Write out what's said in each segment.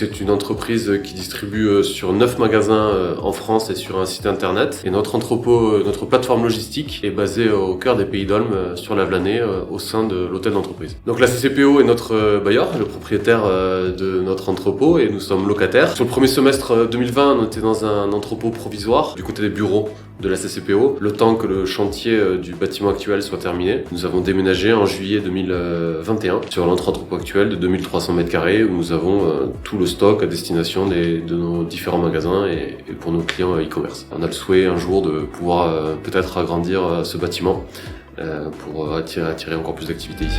c'est une entreprise qui distribue sur 9 magasins en France et sur un site internet. Et notre entrepôt, notre plateforme logistique est basée au cœur des Pays d'Olmes, sur la Vlanée, au sein de l'hôtel d'entreprise. Donc la CCPO est notre bailleur, le propriétaire de notre entrepôt, et nous sommes locataires. Sur le premier semestre 2020, on était dans un entrepôt provisoire du côté des bureaux de la CCPO, le temps que le chantier du bâtiment actuel soit terminé. Nous avons déménagé en juillet 2021 sur notre entrepôt actuel de 2300 m² où nous avons tout le stock à destination de nos différents magasins et pour nos clients e-commerce. On a le souhait un jour de pouvoir peut-être agrandir ce bâtiment pour attirer encore plus d'activités ici.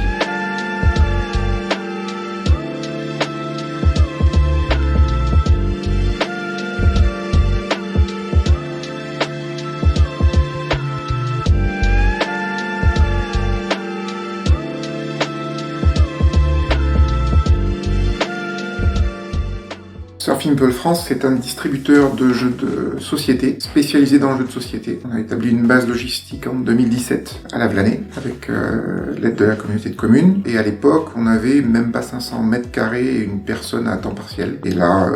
Surfingpearl France, c'est un distributeur de jeux de société, spécialisé dans le jeu de société. On a établi une base logistique en 2017 à la Vlanée, avec l'aide de la communauté de communes. Et à l'époque, on avait même pas 500 m² et une personne à temps partiel. Et là,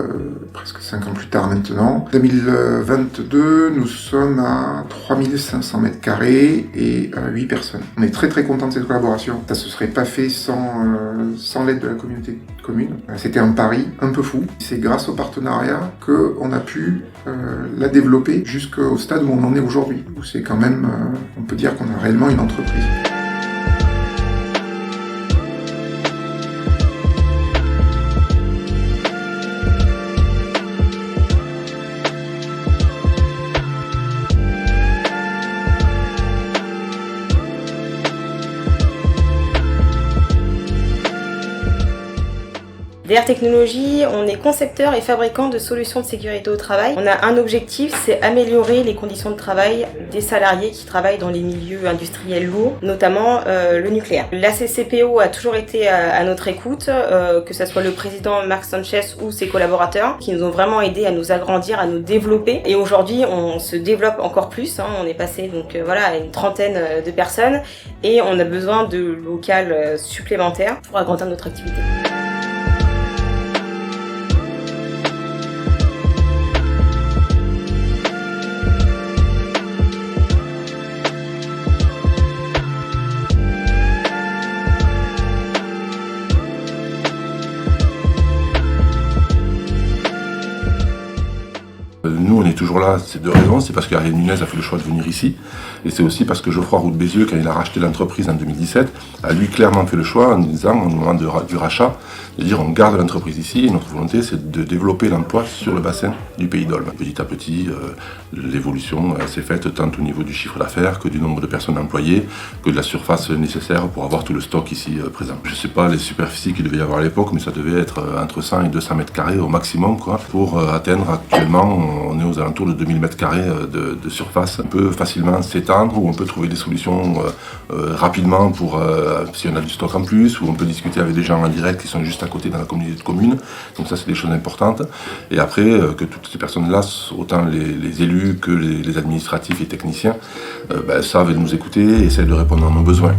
presque 5 ans plus tard maintenant, 2022, nous sommes à 3500 m² et 8 personnes. On est très content de cette collaboration. Ça se serait pas fait sans l'aide de la communauté de communes. C'était un pari un peu fou. C'est grâce au partenariat qu'on a pu la développer jusqu'au stade où on en est aujourd'hui, où c'est quand même, on peut dire qu'on a réellement une entreprise. DR Technologies, on est concepteur et fabricant de solutions de sécurité au travail. On a un objectif, c'est améliorer les conditions de travail des salariés qui travaillent dans les milieux industriels lourds, notamment le nucléaire. La CCPO a toujours été à notre écoute, que ce soit le président Marc Sanchez ou ses collaborateurs, qui nous ont vraiment aidés à nous agrandir, à nous développer. Et aujourd'hui, on se développe encore plus. On est passé donc à une trentaine de personnes et on a besoin de locales supplémentaires pour agrandir notre activité. Nous, on est toujours là, c'est deux raisons. C'est parce qu'Ariel Nunez a fait le choix de venir ici. Et c'est aussi parce que Geoffroy Roux de Bézieux, quand il a racheté l'entreprise en 2017, a lui clairement fait le choix en disant, au moment du rachat, de dire on garde l'entreprise ici et notre volonté c'est de développer l'emploi sur le bassin du Pays d'Olmes. Petit à petit, l'évolution s'est faite tant au niveau du chiffre d'affaires que du nombre de personnes employées, que de la surface nécessaire pour avoir tout le stock ici présent. Je ne sais pas les superficies qu'il devait y avoir à l'époque, mais ça devait être entre 100 et 200 m² au maximum, quoi, pour atteindre actuellement, on est aux alentours de 2000 m² de surface. On peut facilement s'étendre ou on peut trouver des solutions rapidement pour si on a du stock en plus, ou on peut discuter avec des gens en direct qui sont juste à côté dans la communauté de communes. Donc ça, c'est des choses importantes. Et après, que toutes ces personnes-là, autant les élus que les administratifs et techniciens, savent nous écouter et essaient de répondre à nos besoins.